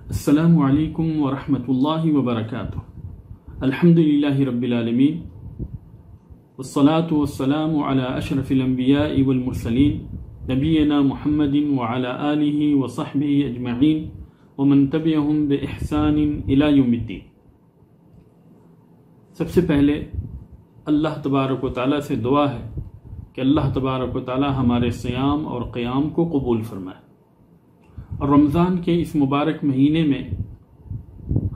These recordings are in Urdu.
السلام علیکم ورحمۃ اللہ وبرکاتہ۔ الحمدللہ رب العالمین والصلاة والسلام علی اشرف الانبیاء والمرسلین نبینا محمد وعلی آلہ وصحبہ اجمعین ومن تبعہم بإحسان الی یوم الدین۔ سب سے پہلے اللہ تبارک و تعالیٰ سے دعا ہے کہ اللہ تبارک و تعالیٰ ہمارے صیام اور قیام کو قبول فرمائے، اور رمضان کے اس مبارک مہینے میں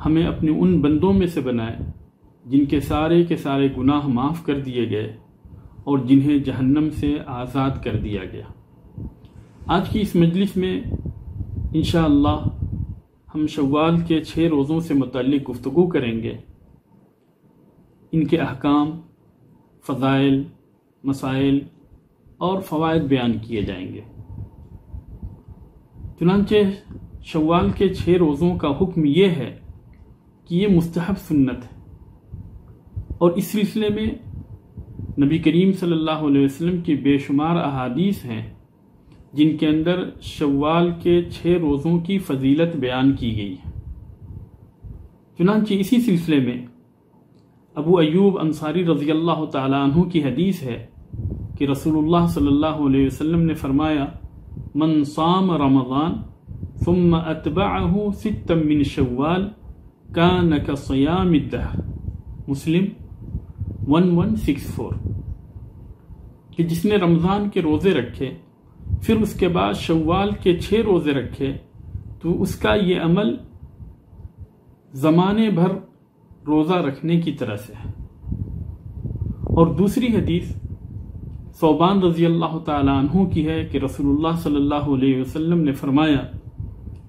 ہمیں اپنے ان بندوں میں سے بنائے جن کے سارے گناہ معاف کر دیے گئے اور جنہیں جہنم سے آزاد کر دیا گیا۔ آج کی اس مجلس میں انشاءاللہ ہم شوال کے 6 روزوں سے متعلق گفتگو کریں گے۔ ان کے احکام، فضائل، مسائل اور فوائد بیان کیے جائیں گے۔ چنانچہ شوال کے 6 روزوں کا حکم یہ ہے کہ یہ مستحب سنت ہے، اور اس سلسلے میں نبی کریم صلی اللہ علیہ وسلم کی بے شمار احادیث ہیں جن کے اندر شوال کے 6 روزوں کی فضیلت بیان کی گئی ہے۔ چنانچہ اسی سلسلے میں ابو ایوب انصاری رضی اللہ تعالیٰ عنہ کی حدیث ہے کہ رسول اللہ صلی اللہ علیہ وسلم نے فرمایا: من صام رمضان ثم اتبعه 6 من شوال كان كصيام الدهر، مسلم 1164، کہ جس نے رمضان کے روزے رکھے پھر اس کے بعد شوال کے 6 روزے رکھے تو اس کا یہ عمل زمانے بھر روزہ رکھنے کی طرح سے ہے۔ اور دوسری حدیث ثوبان رضی اللہ تعالیٰ عنہ کی ہے کہ رسول اللہ صلی اللہ علیہ وسلم نے فرمایا: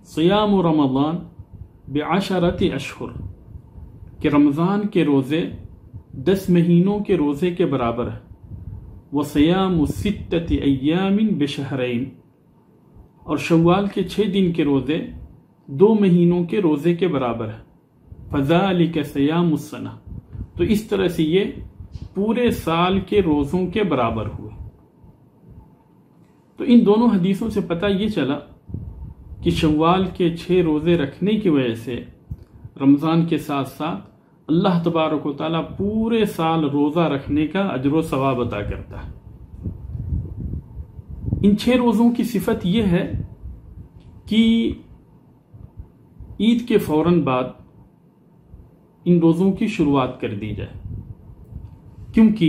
صیام رمضان ب10 اشہر، کہ رمضان کے روزے 10 مہینوں کے روزے کے برابر ہے۔ وصیام 6 ایام بشہرین، اور شوال کے 6 دن کے روزے 2 مہینوں کے روزے کے برابر ہے۔ فذالک صیام السنہ، تو اس طرح سے یہ پورے سال کے روزوں کے برابر ہوئے۔ تو ان دونوں حدیثوں سے پتہ یہ چلا کہ شوال کے 6 روزے رکھنے کی وجہ سے رمضان کے ساتھ ساتھ اللہ تبارک و تعالیٰ پورے سال روزہ رکھنے کا اجر و ثواب عطا کرتا ہے۔ ان 6 روزوں کی صفت یہ ہے کہ عید کے فوراً بعد ان روزوں کی شروعات کر دی جائے، کیونکہ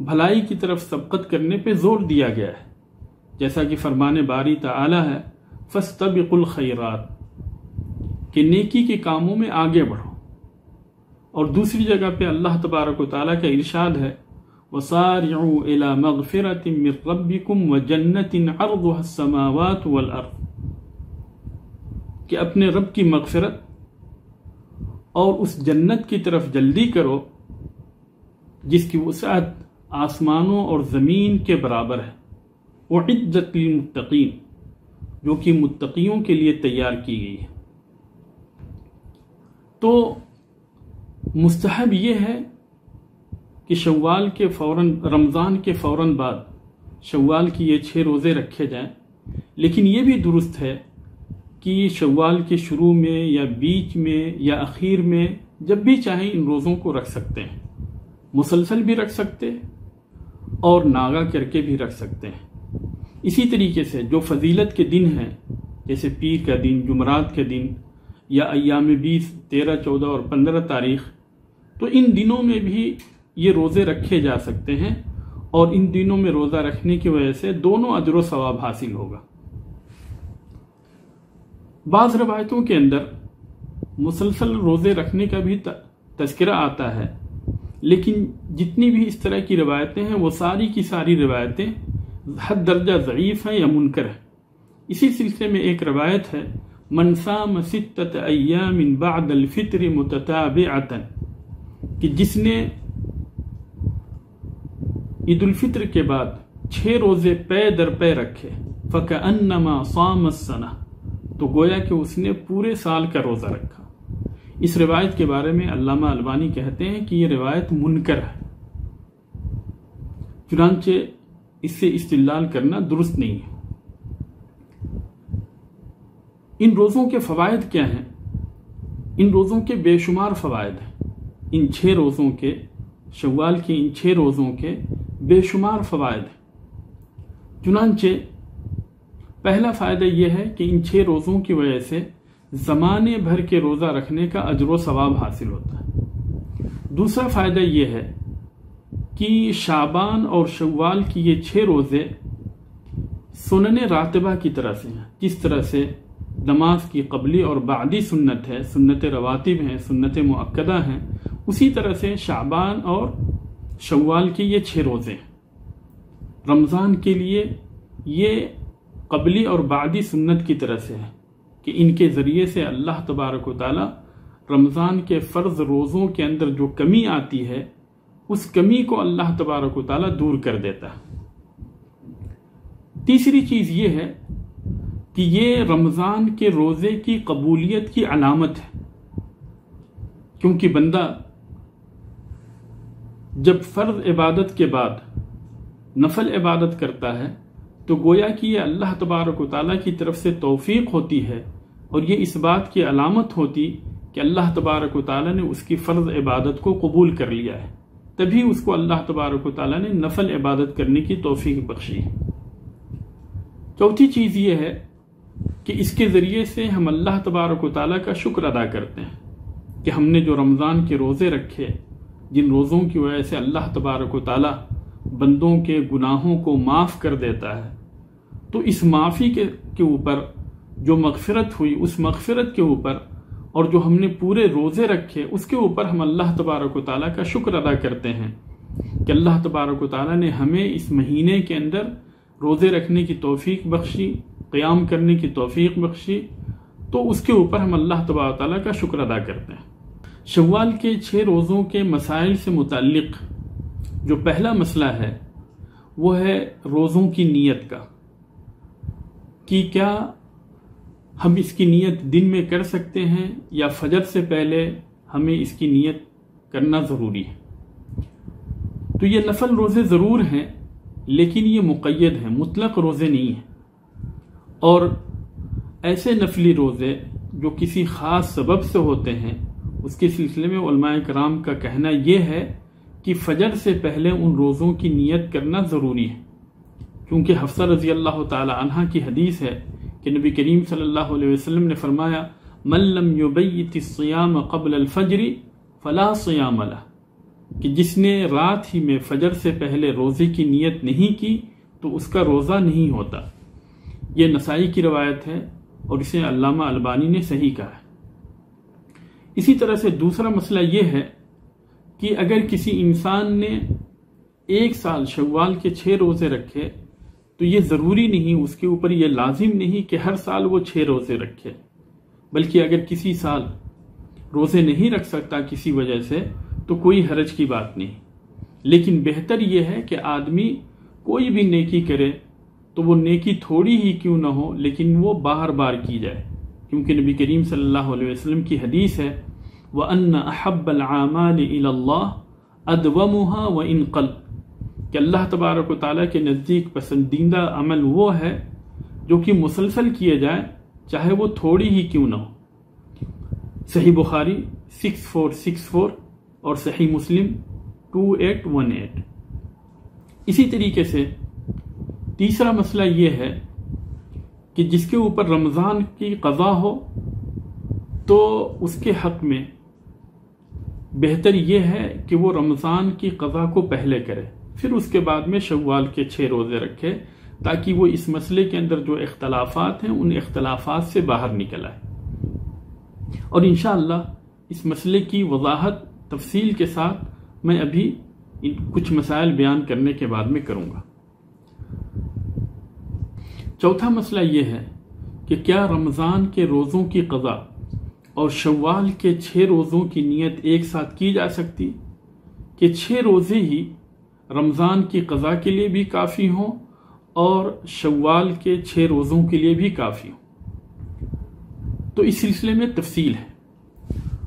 بھلائی کی طرف سبقت کرنے پہ زور دیا گیا ہے، جیسا کہ فرمان باری تعالی ہے: فاستبقوا الخیرات، کہ نیکی کے کاموں میں آگے بڑھو۔ اور دوسری جگہ پہ اللہ تبارک و تعالیٰ کا ارشاد ہے: وَسَارِعُوا إِلَى مَغْفِرَةٍ مِّن رَّبِّكُمْ وَجَنَّةٍ عَرْضُهَا السَّمَاوَاتُ وَالْأَرْضُ، کہ اپنے رب کی مغفرت اور اس جنت کی طرف جلدی کرو جس کی وسعت آسمانوں اور زمین کے برابر ہے۔ وَعِدَّتْ لِلْمُتَّقِينَ، جو کہ متقیوں کے لیے تیار کی گئی ہے۔ تو مستحب یہ ہے کہ شوال کے رمضان کے فوراً بعد شوال کی یہ 6 روزے رکھے جائیں، لیکن یہ بھی درست ہے کہ شوال کے شروع میں یا بیچ میں یا اخیر میں جب بھی چاہیں ان روزوں کو رکھ سکتے ہیں، مسلسل بھی رکھ سکتے اور ناغا کر کے بھی رکھ سکتے ہیں۔ اسی طریقے سے جو فضیلت کے دن ہیں، جیسے پیر کا دن، جمعرات کے دن، یا ایام 20، 13، 14 اور 15 تاریخ، تو ان دنوں میں بھی یہ روزے رکھے جا سکتے ہیں، اور ان دنوں میں روزہ رکھنے کی وجہ سے دونوں اجر و ثواب حاصل ہوگا۔ بعض روایتوں کے اندر مسلسل روزے رکھنے کا بھی تذکرہ آتا ہے، لیکن جتنی بھی اس طرح کی روایتیں ہیں وہ ساری کی ساری روایتیں حد درجہ ضعیف ہیں یا منکر ہیں۔ اسی سلسلے میں ایک روایت ہے: من صام 6 ایام بعد الفطر متتابعۃ، کہ جس نے عید الفطر کے بعد 6 روزے پے در پے رکھے، فکأنما صام السنہ، تو گویا کہ اس نے پورے سال کا روزہ رکھا۔ اس روایت کے بارے میں علامہ البانی کہتے ہیں کہ یہ روایت منکر ہے، چنانچہ اس سے استدلال کرنا درست نہیں ہے۔ ان روزوں کے فوائد کیا ہیں؟ ان روزوں کے بے شمار فوائد ہیں۔ ان 6 روزوں کے، شوال کے ان 6 روزوں کے بے شمار فوائد ہیں۔ چنانچہ پہلا فائدہ یہ ہے کہ ان 6 روزوں کی وجہ سے زمانے بھر کے روزہ رکھنے کا اجر و ثواب حاصل ہوتا ہے۔ دوسرا فائدہ یہ ہے کہ شعبان اور شوال کی یہ 6 روزے سنن راتبہ کی طرح سے ہیں۔ جس طرح سے نماز کی قبلی اور بعدی سنت ہے، سنت رواتب ہیں، سنت مؤکدہ ہیں، اسی طرح سے شعبان اور شوال کی یہ 6 روزے ہیں۔ رمضان کے لیے یہ قبلی اور بعدی سنت کی طرح سے ہے کہ ان کے ذریعے سے اللہ تبارک و تعالی رمضان کے فرض روزوں کے اندر جو کمی آتی ہے اس کمی کو اللہ تبارک و تعالی دور کر دیتا ہے۔ تیسری چیز یہ ہے کہ یہ رمضان کے روزے کی قبولیت کی علامت ہے، کیونکہ بندہ جب فرض عبادت کے بعد نفل عبادت کرتا ہے تو گویا کہ یہ اللہ تبارک و تعالیٰ کی طرف سے توفیق ہوتی ہے، اور یہ اس بات کی علامت ہوتی کہ اللہ تبارک و تعالیٰ نے اس کی فرض عبادت کو قبول کر لیا ہے، تبھی اس کو اللہ تبارک و تعالیٰ نے نفل عبادت کرنے کی توفیق بخشی۔ چوتھی چیز یہ ہے کہ اس کے ذریعے سے ہم اللہ تبارک و تعالیٰ کا شکر ادا کرتے ہیں کہ ہم نے جو رمضان کے روزے رکھے، جن روزوں کی وجہ سے اللہ تبارک و تعالیٰ بندوں کے گناہوں کو معاف کر دیتا ہے، تو اس معافی کے اوپر جو مغفرت ہوئی، اس مغفرت کے اوپر اور جو ہم نے پورے روزے رکھے اس کے اوپر ہم اللہ تبارک و تعالیٰ کا شکر ادا کرتے ہیں کہ اللہ تبارک و تعالیٰ نے ہمیں اس مہینے کے اندر روزے رکھنے کی توفیق بخشی، قیام کرنے کی توفیق بخشی، تو اس کے اوپر ہم اللہ تبارک و تعالیٰ کا شکر ادا کرتے ہیں۔ شوال کے 6 روزوں کے مسائل سے متعلق جو پہلا مسئلہ ہے وہ ہے روزوں کی نیت کا، کہ کیا ہم اس کی نیت دن میں کر سکتے ہیں یا فجر سے پہلے ہمیں اس کی نیت کرنا ضروری ہے۔ تو یہ نفل روزے ضرور ہیں لیکن یہ مقید ہیں، مطلق روزے نہیں ہیں، اور ایسے نفلی روزے جو کسی خاص سبب سے ہوتے ہیں اس کے سلسلے میں علماء کرام کا کہنا یہ ہے کہ فجر سے پہلے ان روزوں کی نیت کرنا ضروری ہے، کیونکہ حفصہ رضی اللہ تعالی عنہ کی حدیث ہے کہ نبی کریم صلی اللہ علیہ وسلم نے فرمایا من لم یبیت الصیام قبل الفجر فلا صیام لہ، کہ جس نے رات ہی میں فجر سے پہلے روزے کی نیت نہیں کی تو اس کا روزہ نہیں ہوتا۔ یہ نسائی کی روایت ہے اور اسے علامہ البانی نے صحیح کہا ہے۔ اسی طرح سے دوسرا مسئلہ یہ ہے کہ اگر کسی انسان نے 1 سال شوال کے 6 روزے رکھے تو یہ ضروری نہیں، اس کے اوپر یہ لازم نہیں کہ ہر سال وہ 6 روزے رکھے، بلکہ اگر کسی سال روزے نہیں رکھ سکتا کسی وجہ سے تو کوئی حرج کی بات نہیں، لیکن بہتر یہ ہے کہ آدمی کوئی بھی نیکی کرے تو وہ نیکی تھوڑی ہی کیوں نہ ہو لیکن وہ بار بار کی جائے، کیونکہ نبی کریم صلی اللہ علیہ وسلم کی حدیث ہے وَأَنَّ أَحَبَّ الْعَامَالِ إِلَى اللَّهِ أَدْوَمُهَا وَإِنْ قَلَّ، کہ اللہ تبارک و تعالیٰ کے نزدیک پسندیدہ عمل وہ ہے جو کہ مسلسل کیے جائے چاہے وہ تھوڑی ہی کیوں نہ ہو۔ صحیح بخاری 6464 اور صحیح مسلم 2818۔ اسی طریقے سے تیسرا مسئلہ یہ ہے کہ جس کے اوپر رمضان کی قضا ہو تو اس کے حق میں بہتر یہ ہے کہ وہ رمضان کی قضا کو پہلے کرے، پھر اس کے بعد میں شوال کے 6 روزے رکھے، تاکہ وہ اس مسئلے کے اندر جو اختلافات ہیں ان اختلافات سے باہر نکل آئے۔ اور انشاءاللہ اس مسئلے کی وضاحت تفصیل کے ساتھ میں ابھی کچھ مسائل بیان کرنے کے بعد میں کروں گا۔ چوتھا مسئلہ یہ ہے کہ کیا رمضان کے روزوں کی قضا اور شوال کے 6 روزوں کی نیت ایک ساتھ کی جا سکتی، کہ 6 روزے ہی رمضان کی قضا کے لیے بھی کافی ہوں اور شوال کے 6 روزوں کے لیے بھی کافی ہوں؟ تو اس سلسلے میں تفصیل ہے،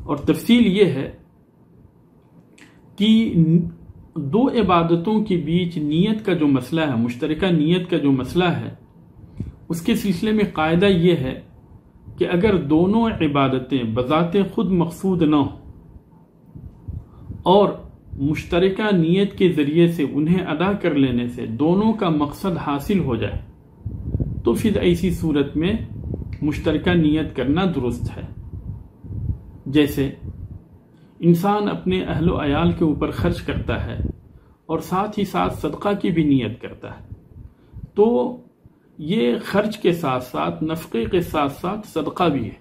اور تفصیل یہ ہے کہ 2 عبادتوں کے بیچ نیت کا جو مسئلہ ہے، مشترکہ نیت کا جو مسئلہ ہے، اس کے سلسلے میں قاعدہ یہ ہے کہ اگر دونوں عبادتیں بذات خود مقصود نہ ہوں اور مشترکہ نیت کے ذریعے سے انہیں ادا کر لینے سے دونوں کا مقصد حاصل ہو جائے تو پھر ایسی صورت میں مشترکہ نیت کرنا درست ہے۔ جیسے انسان اپنے اہل و عیال کے اوپر خرچ کرتا ہے اور ساتھ ہی ساتھ صدقہ کی بھی نیت کرتا ہے، تو یہ خرچ کے ساتھ ساتھ نفقے کے ساتھ ساتھ صدقہ بھی ہے،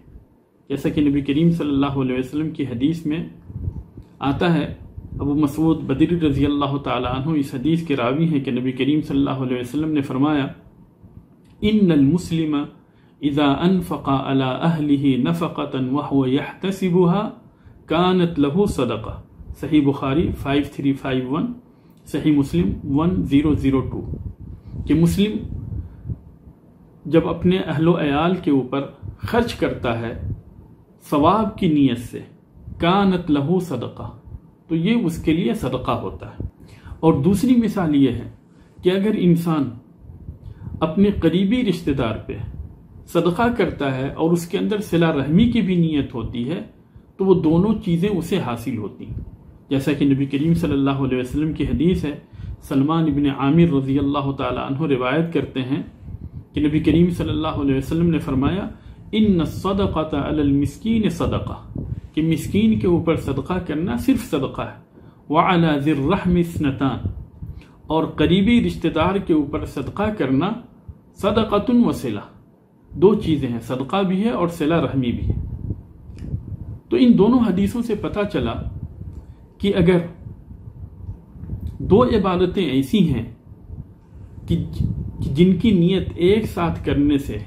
جیسا کہ نبی کریم صلی اللہ علیہ وسلم کی حدیث میں آتا ہے۔ ابو مسعود بدری رضی اللہ تعالیٰ عنہ اس حدیث کے راوی ہیں کہ نبی کریم صلی اللہ علیہ وسلم نے فرمایا ان المسلم اذا انفق على اہلہ نفقة وهو يحتسبها كانت له صدقہ، صحیح بخاری 5351، صحیح مسلم 1002، کہ مسلم جب اپنے اہل و عیال کے اوپر خرچ کرتا ہے ثواب کی نیت سے، کانت لہو صدقہ، تو یہ اس کے لیے صدقہ ہوتا ہے۔ اور دوسری مثال یہ ہے کہ اگر انسان اپنے قریبی رشتہ دار پہ صدقہ کرتا ہے اور اس کے اندر صلہ رحمی کی بھی نیت ہوتی ہے تو وہ دونوں چیزیں اسے حاصل ہوتی ہیں، جیسا کہ نبی کریم صلی اللہ علیہ وسلم کی حدیث ہے۔ سلمان ابن عامر رضی اللہ تعالی عنہ روایت کرتے ہیں کہ نبی کریم صلی اللہ علیہ وسلم نے فرمایا ان الصدقۃ علی المسکین صدقہ، کہ مسکین کے اوپر صدقہ کرنا صرف صدقہ ہے، وعلی ذی الرحم اثنتان، اور قریبی رشتہ دار کے اوپر صدقہ کرنا صدقۃ و صلہ، دو چیزیں ہیں، صدقہ بھی ہے اور صلہ رحمی بھی ہے۔ تو ان دونوں حدیثوں سے پتہ چلا کہ اگر دو عبادتیں ایسی ہیں کہ جن کی نیت ایک ساتھ کرنے سے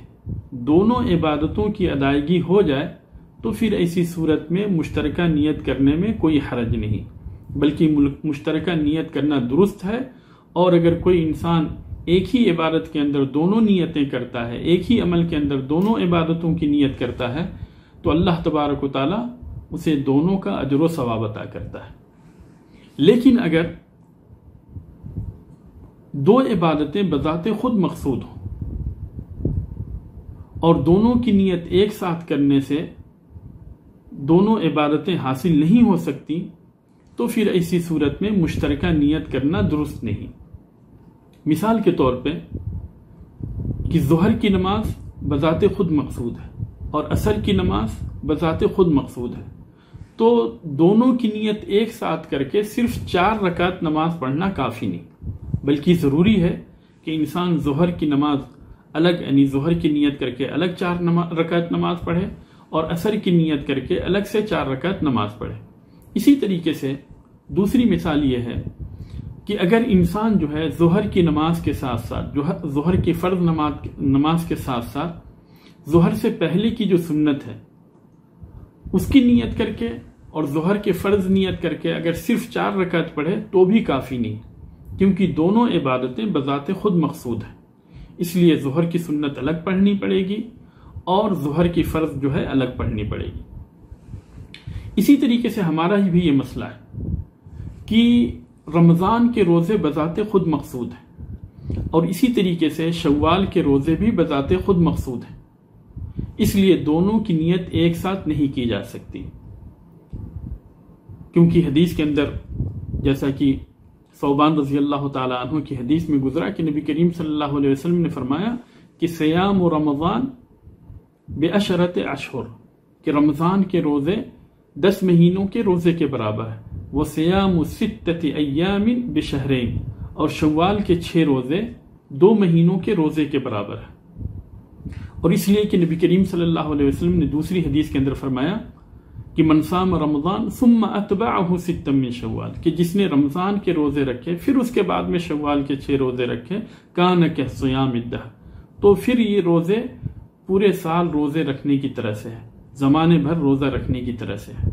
دونوں عبادتوں کی ادائیگی ہو جائے تو پھر ایسی صورت میں مشترکہ نیت کرنے میں کوئی حرج نہیں، بلکہ مشترکہ نیت کرنا درست ہے۔ اور اگر کوئی انسان ایک ہی عبادت کے اندر دونوں نیتیں کرتا ہے، ایک ہی عمل کے اندر دونوں عبادتوں کی نیت کرتا ہے تو اللہ تبارک و تعالی اسے دونوں کا اجر و ثواب عطا کرتا ہے۔ لیکن اگر دو عبادتیں بذات خود مقصود ہوں اور دونوں کی نیت ایک ساتھ کرنے سے دونوں عبادتیں حاصل نہیں ہو سکتی تو پھر ایسی صورت میں مشترکہ نیت کرنا درست نہیں۔ مثال کے طور پہ کہ ظہر کی نماز بذات خود مقصود ہے اور عصر کی نماز بذات خود مقصود ہے، تو دونوں کی نیت ایک ساتھ کر کے صرف 4 رکعت نماز پڑھنا کافی نہیں، بلکہ ضروری ہے کہ انسان ظہر کی نماز الگ، یعنی ظہر کی نیت کر کے الگ 4 رکعت نماز پڑھے اور عصر کی نیت کر کے الگ سے 4 رکعت نماز پڑھے۔ اسی طریقے سے دوسری مثال یہ ہے کہ اگر انسان جو ہے ظہر کی نماز کے ساتھ ساتھ، ظہر کی فرض نماز کے ساتھ ساتھ ظہر سے پہلے کی جو سنت ہے اس کی نیت کر کے اور ظہر کے فرض نیت کر کے اگر صرف 4 رکعت پڑھے تو بھی کافی نہیں، کیونکہ دونوں عبادتیں بذات خود مقصود ہیں، اس لیے ظہر کی سنت الگ پڑھنی پڑے گی اور ظہر کی فرض جو ہے الگ پڑھنی پڑے گی۔ اسی طریقے سے ہمارا بھی یہ مسئلہ ہے کہ رمضان کے روزے بذات خود مقصود ہیں اور اسی طریقے سے شوال کے روزے بھی بذات خود مقصود ہیں، اس لیے دونوں کی نیت ایک ساتھ نہیں کی جا سکتی، کیونکہ حدیث کے اندر جیسا کہ ثوبان رضی اللہ تعالی عنہ کی حدیث میں گزرا کہ نبی کریم صلی اللہ علیہ وسلم نے فرمایا کہ صیام رمضان بعشرۃ اشہر، کہ رمضان کے روزے 10 مہینوں کے روزے کے برابر ہے، وہ صیام 6 ایام بشہرین، اور شوال کے 6 روزے 2 مہینوں کے روزے کے برابر ہے۔ اور اس لیے کہ نبی کریم صلی اللہ علیہ وسلم نے دوسری حدیث کے اندر فرمایا کہ من صام رمضان ثم اتبعہ 6 من شوال، کہ جس نے رمضان کے روزے رکھے پھر اس کے بعد میں شوال کے 6 روزے رکھے، کان کصیام الدہر، تو پھر یہ روزے پورے سال روزے رکھنے کی طرح سے ہے، زمانے بھر روزہ رکھنے کی طرح سے ہے۔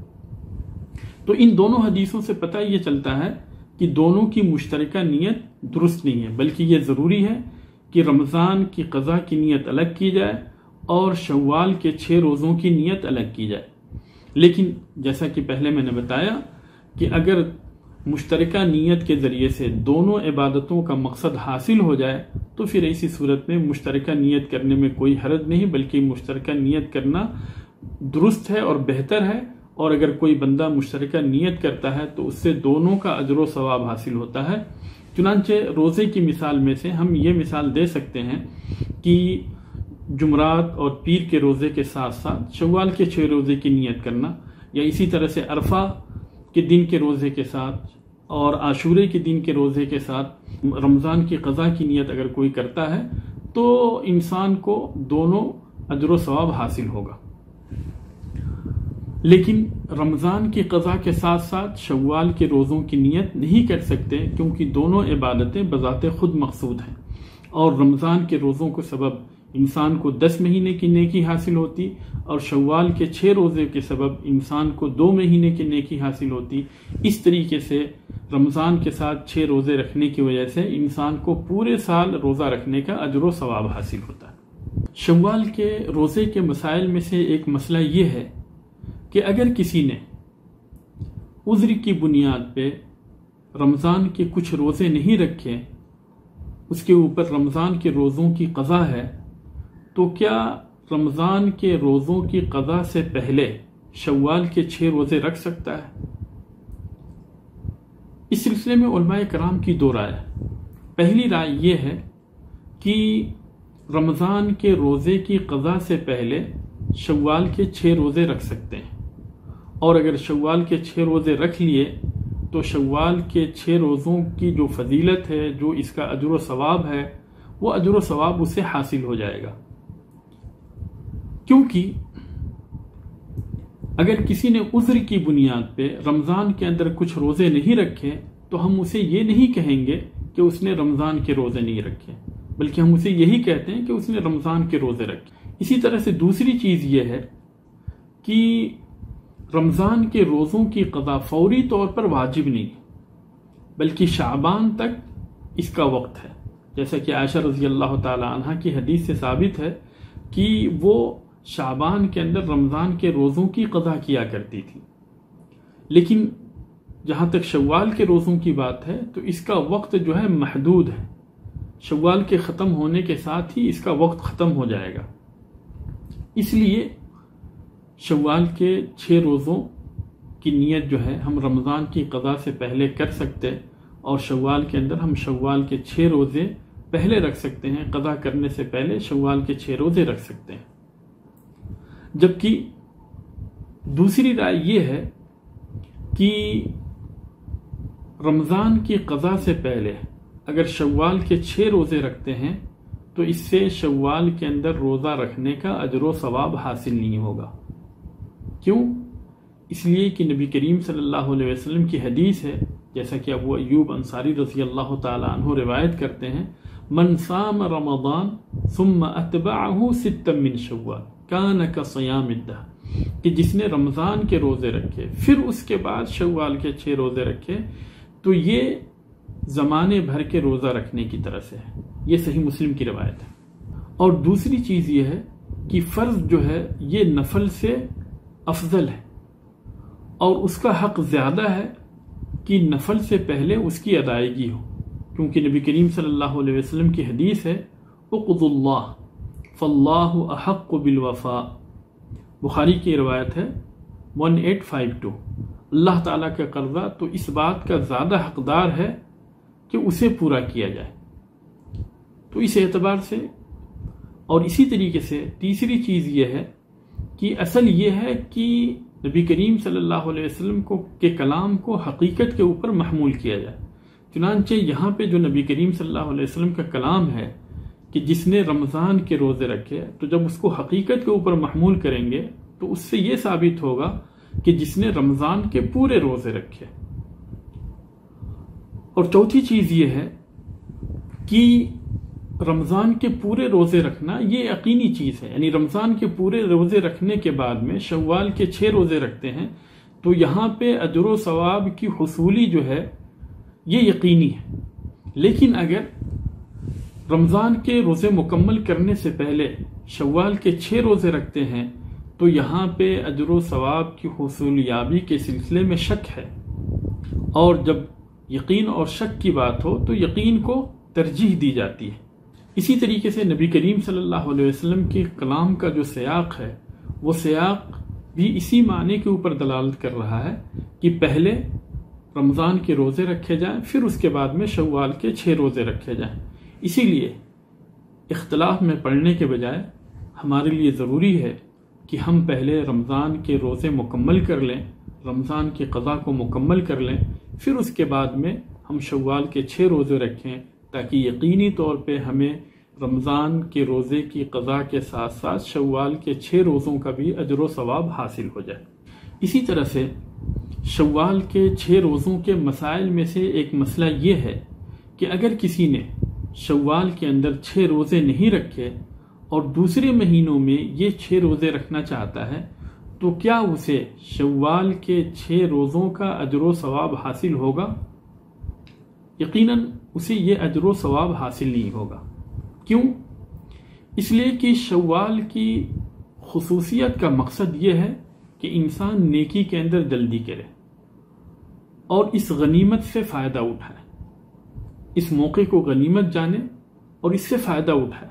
تو ان دونوں حدیثوں سے پتہ یہ چلتا ہے کہ دونوں کی مشترکہ نیت درست نہیں ہے، بلکہ یہ ضروری ہے کہ رمضان کی قضا کی نیت الگ کی جائے اور شوال کے 6 روزوں کی نیت الگ کی جائے۔ لیکن جیسا کہ پہلے میں نے بتایا کہ اگر مشترکہ نیت کے ذریعے سے دونوں عبادتوں کا مقصد حاصل ہو جائے تو پھر ایسی صورت میں مشترکہ نیت کرنے میں کوئی حرج نہیں، بلکہ مشترکہ نیت کرنا درست ہے اور بہتر ہے. اور اگر کوئی بندہ مشترکہ نیت کرتا ہے تو اس سے دونوں کا اجر و ثواب حاصل ہوتا ہے. چنانچہ روزے کی مثال میں سے ہم یہ مثال دے سکتے ہیں کہ جمعرات اور پیر کے روزے کے ساتھ ساتھ شوال کے 6 روزے کی نیت کرنا، یا اسی طرح سے عرفہ کے دن کے روزے کے ساتھ اور عاشورے کے دن کے روزے کے ساتھ رمضان کی قضا کی نیت اگر کوئی کرتا ہے تو انسان کو دونوں اجر و ثواب حاصل ہوگا. لیکن رمضان کی قضا کے ساتھ ساتھ شوال کے روزوں کی نیت نہیں کر سکتے، کیونکہ دونوں عبادتیں بذات خود مقصود ہیں، اور رمضان کے روزوں کے سبب انسان کو 10 مہینے کی نیکی حاصل ہوتی، اور شوال کے 6 روزے کے سبب انسان کو 2 مہینے کی نیکی حاصل ہوتی. اس طریقے سے رمضان کے ساتھ 6 روزے رکھنے کی وجہ سے انسان کو پورے سال روزہ رکھنے کا اجر و ثواب حاصل ہوتا ہے. شوال کے روزے کے مسائل میں سے ایک مسئلہ یہ ہے کہ اگر کسی نے عذر کی بنیاد پہ رمضان کے کچھ روزے نہیں رکھے، اس کے اوپر رمضان کے روزوں کی قضا ہے، تو کیا رمضان کے روزوں کی قضا سے پہلے شوال کے 6 روزے رکھ سکتا ہے؟ اس سلسلے میں علماء کرام کی 2 رائے. پہلی رائے یہ ہے کہ رمضان کے روزے کی قضا سے پہلے شوال کے 6 روزے رکھ سکتے ہیں، اور اگر شوال کے 6 روزے رکھ لیے تو شوال کے 6 روزوں کی جو فضیلت ہے، جو اس کا اجر و ثواب ہے، وہ اجر و ثواب اسے حاصل ہو جائے گا. کیونکہ اگر کسی نے عذر کی بنیاد پہ رمضان کے اندر کچھ روزے نہیں رکھے تو ہم اسے یہ نہیں کہیں گے کہ اس نے رمضان کے روزے نہیں رکھے، بلکہ ہم اسے یہی کہتے ہیں کہ اس نے رمضان کے روزے رکھے. اسی طرح سے دوسری چیز یہ ہے کہ رمضان کے روزوں کی قضا فوری طور پر واجب نہیں، بلکہ شعبان تک اس کا وقت ہے. جیسا کہ عائشہ رضی اللہ تعالی عنہ کی حدیث سے ثابت ہے کہ وہ شعبان کے اندر رمضان کے روزوں کی قضا کیا کرتی تھی. لیکن جہاں تک شوال کے روزوں کی بات ہے تو اس کا وقت جو ہے محدود ہے. شوال کے ختم ہونے کے ساتھ ہی اس کا وقت ختم ہو جائے گا. اس لیے شوال کے 6 روزوں کی نیت جو ہے ہم رمضان کی قضا سے پہلے کر سکتے، اور شوال کے اندر ہم شوال کے 6 روزے پہلے رکھ سکتے ہیں. قضا کرنے سے پہلے شوال کے 6 روزے رکھ سکتے ہیں. جبکہ دوسری رائے یہ ہے کہ رمضان کی قضا سے پہلے اگر شوال کے 6 روزے رکھتے ہیں تو اس سے شوال کے اندر روزہ رکھنے کا اجر و ثواب حاصل نہیں ہوگا. کیوں؟ اس لیے کہ نبی کریم صلی اللہ علیہ وسلم کی حدیث ہے، جیسا کہ ابو ایوب انصاری رضی اللہ تعالی عنہ روایت کرتے ہیں، من صام رمضان ثم اتبعه 6 من شوال کان کصیام الدہر، کہ جس نے رمضان کے روزے رکھے پھر اس کے بعد شوال کے 6 روزے رکھے تو یہ زمانے بھر کے روزہ رکھنے کی طرح سے ہے. یہ صحیح مسلم کی روایت ہے. اور دوسری چیز یہ ہے کہ فرض جو ہے یہ نفل سے افضل ہے، اور اس کا حق زیادہ ہے کہ نفل سے پہلے اس کی ادائیگی ہو، کیونکہ نبی کریم صلی اللہ علیہ وسلم کی حدیث ہے اقضوا اللہ فاللہ احق بالوفاء. بخاری کی روایت ہے 1852. اللہ تعالیٰ کا قرضہ تو اس بات کا زیادہ حقدار ہے کہ اسے پورا کیا جائے. تو اس اعتبار سے اور اسی طریقے سے تیسری چیز یہ ہے کہ اصل یہ ہے کہ نبی کریم صلی اللہ علیہ وسلم کے کلام کو حقیقت کے اوپر محمول کیا جائے. چنانچہ یہاں پہ جو نبی کریم صلی اللہ علیہ وسلم کا کلام ہے کہ جس نے رمضان کے روزے رکھے، تو جب اس کو حقیقت کے اوپر محمول کریں گے تو اس سے یہ ثابت ہوگا کہ جس نے رمضان کے پورے روزے رکھے. اور چوتھی چیز یہ ہے کہ رمضان کے پورے روزے رکھنا یہ یقینی چیز ہے، یعنی رمضان کے پورے روزے رکھنے کے بعد میں شوال کے 6 روزے رکھتے ہیں تو یہاں پہ اجر و ثواب کی حصولی جو ہے یہ یقینی ہے. لیکن اگر رمضان کے روزے مکمل کرنے سے پہلے شوال کے 6 روزے رکھتے ہیں تو یہاں پہ اجر و ثواب کی حصولیابی کے سلسلے میں شک ہے. اور جب یقین اور شک کی بات ہو تو یقین کو ترجیح دی جاتی ہے۔ اسی طریقے سے نبی کریم صلی اللہ علیہ وسلم کے کلام کا جو سیاق ہے وہ سیاق بھی اسی معنی کے اوپر دلالت کر رہا ہے کہ پہلے رمضان کے روزے رکھے جائیں، پھر اس کے بعد میں شوال کے 6 روزے رکھے جائیں۔ اسی لیے اختلاف میں پڑنے کے بجائے ہمارے لیے ضروری ہے کہ ہم پہلے رمضان کے روزے مکمل کر لیں، رمضان کی قضا کو مکمل کر لیں، پھر اس کے بعد میں ہم شوال کے 6 روزے رکھیں، تاکہ یقینی طور پہ ہمیں رمضان کے روزے کی قضا کے ساتھ ساتھ شوال کے 6 روزوں کا بھی اجر و ثواب حاصل ہو جائے۔ اسی طرح سے شوال کے 6 روزوں کے مسائل میں سے ایک مسئلہ یہ ہے کہ اگر کسی نے شوال کے اندر 6 روزے نہیں رکھے اور دوسرے مہینوں میں یہ 6 روزے رکھنا چاہتا ہے تو کیا اسے شوال کے 6 روزوں کا اجر و ثواب حاصل ہوگا؟ یقیناً اسے یہ اجر و ثواب حاصل نہیں ہوگا۔ کیوں؟ اس لیے کہ شوال کی خصوصیت کا مقصد یہ ہے کہ انسان نیکی کے اندر جلدی کرے اور اس غنیمت سے فائدہ اٹھائے، اس موقع کو غنیمت جانے اور اس سے فائدہ اٹھائے۔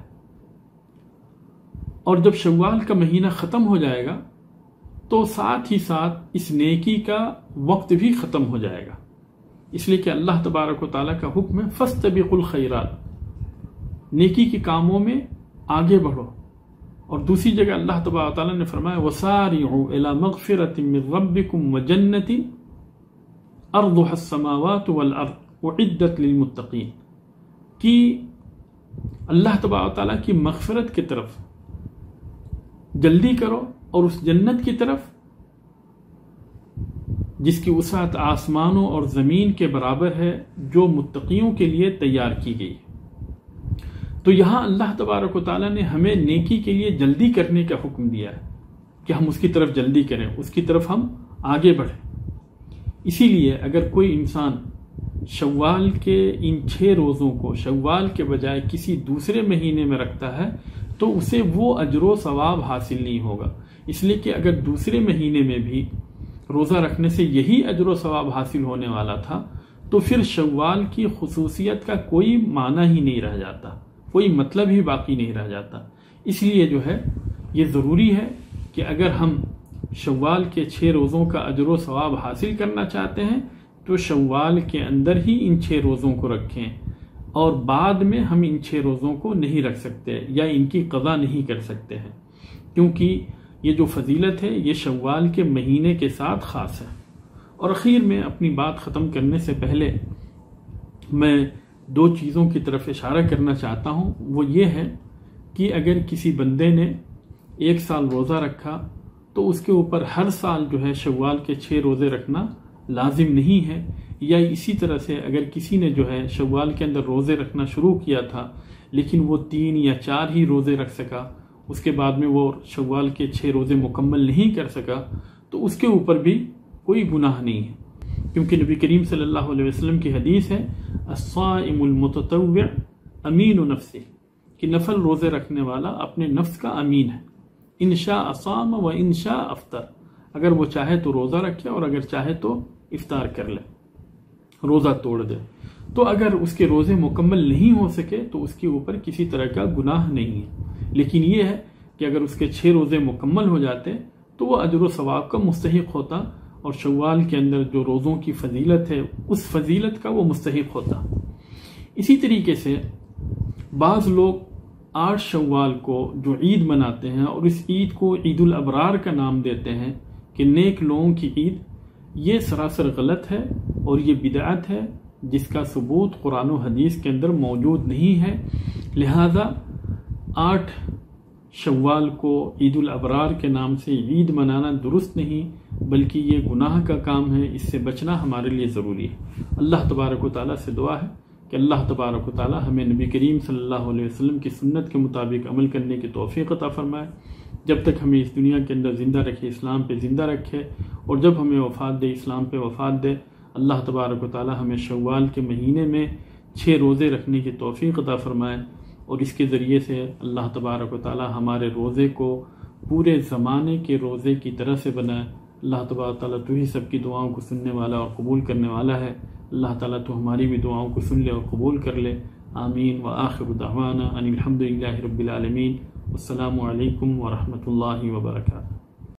اور جب شوال کا مہینہ ختم ہو جائے گا تو ساتھ ہی ساتھ اس نیکی کا وقت بھی ختم ہو جائے گا، اس لیے کہ اللہ تبارک و تعالیٰ کا حکم ہے فاستبقوا الخیرات، نیکی کے کاموں میں آگے بڑھو۔ اور دوسری جگہ اللہ تبارک و تعالیٰ نے فرمایا وَسَارِعُوا إِلَى مَغْفِرَةٍ مِّن رَبِّكُمْ وَجَنَّةٍ أَرْضُهَا السَّمَاوَاتُ وَالْأَرْضُ أُعِدَّتْ لِلْمُتَّقِينَ، کہ اللہ تبارک و تعالیٰ کی مغفرت کی طرف جلدی کرو اور اس جنت کی طرف جس کی وسعت آسمانوں اور زمین کے برابر ہے، جو متقیوں کے لیے تیار کی گئی۔ تو یہاں اللہ تبارک و تعالیٰ نے ہمیں نیکی کے لیے جلدی کرنے کا حکم دیا ہے کہ ہم اس کی طرف جلدی کریں، اس کی طرف ہم آگے بڑھیں۔ اسی لیے اگر کوئی انسان شوال کے ان 6 روزوں کو شوال کے بجائے کسی دوسرے مہینے میں رکھتا ہے تو اسے وہ اجر و ثواب حاصل نہیں ہوگا، اس لیے کہ اگر دوسرے مہینے میں بھی روزہ رکھنے سے یہی اجر و ثواب حاصل ہونے والا تھا تو پھر شوال کی خصوصیت کا کوئی معنی ہی نہیں رہ جاتا، کوئی مطلب ہی باقی نہیں رہ جاتا۔ اس لیے جو ہے یہ ضروری ہے کہ اگر ہم شوال کے 6 روزوں کا اجر و ثواب حاصل کرنا چاہتے ہیں تو شوال کے اندر ہی ان 6 روزوں کو رکھیں، اور بعد میں ہم ان 6 روزوں کو نہیں رکھ سکتے یا ان کی قضا نہیں کر سکتے ہیں، کیونکہ یہ جو فضیلت ہے یہ شوال کے مہینے کے ساتھ خاص ہے۔ اور اخیر میں اپنی بات ختم کرنے سے پہلے میں 2 چیزوں کی طرف اشارہ کرنا چاہتا ہوں، وہ یہ ہے کہ اگر کسی بندے نے 1 سال روزہ رکھا تو اس کے اوپر ہر سال جو ہے شوال کے 6 روزے رکھنا لازم نہیں ہے، یا اسی طرح سے اگر کسی نے جو ہے شوال کے اندر روزے رکھنا شروع کیا تھا لیکن وہ 3 یا 4 ہی روزے رکھ سکا، اس کے بعد میں وہ شوال کے 6 روزے مکمل نہیں کر سکا، تو اس کے اوپر بھی کوئی گناہ نہیں ہے، کیونکہ نبی کریم صلی اللہ علیہ وسلم کی حدیث ہے الصائم المتطوع امین نفسہ، کہ نفل روزے رکھنے والا اپنے نفس کا امین ہے، ان شاء صام و ان شاء افطر، اگر وہ چاہے تو روزہ رکھے اور اگر چاہے تو افطار کر لے، روزہ توڑ دے۔ تو اگر اس کے روزے مکمل نہیں ہو سکے تو اس کے اوپر کسی طرح کا گناہ نہیں ہے، لیکن یہ ہے کہ اگر اس کے 6 روزے مکمل ہو جاتے تو وہ اجر و ثواب کا مستحق ہوتا، اور شوال کے اندر جو روزوں کی فضیلت ہے اس فضیلت کا وہ مستحق ہوتا۔ اسی طریقے سے بعض لوگ 8 شوال کو جو عید مناتے ہیں اور اس عید کو عید الابرار کا نام دیتے ہیں کہ نیک لوگوں کی عید، یہ سراسر غلط ہے اور یہ بدعت ہے جس کا ثبوت قرآن و حدیث کے اندر موجود نہیں ہے۔ لہذا 8 شوال کو عید الابرار کے نام سے عید منانا درست نہیں، بلکہ یہ گناہ کا کام ہے، اس سے بچنا ہمارے لیے ضروری ہے۔ اللہ تبارک و تعالیٰ سے دعا ہے کہ اللہ تبارک و تعالیٰ ہمیں نبی کریم صلی اللہ علیہ وسلم کی سنت کے مطابق عمل کرنے کی توفیق عطا فرمائے، جب تک ہمیں اس دنیا کے اندر زندہ رکھے اسلام پہ زندہ رکھے، اور جب ہمیں وفات دے اسلام پہ وفات دے۔ اللہ تبارک و تعالیٰ ہمیں شوال کے مہینے میں 6 روزے رکھنے کی توفیق عطا فرمائے، اور اس کے ذریعے سے اللہ تبارک و تعالیٰ ہمارے روزے کو پورے زمانے کے روزے کی طرح سے بنائے۔ اللہ تبارک و تعالیٰ تو ہی سب کی دعاؤں کو سننے والا اور قبول کرنے والا ہے۔ اللہ تعالیٰ تو ہماری بھی دعاؤں کو سن لے اور قبول کر لے. آمین. وآخر دعوانا ان الحمد للہ رب العالمین. السلام علیکم ورحمۃ اللہ وبرکاتہ.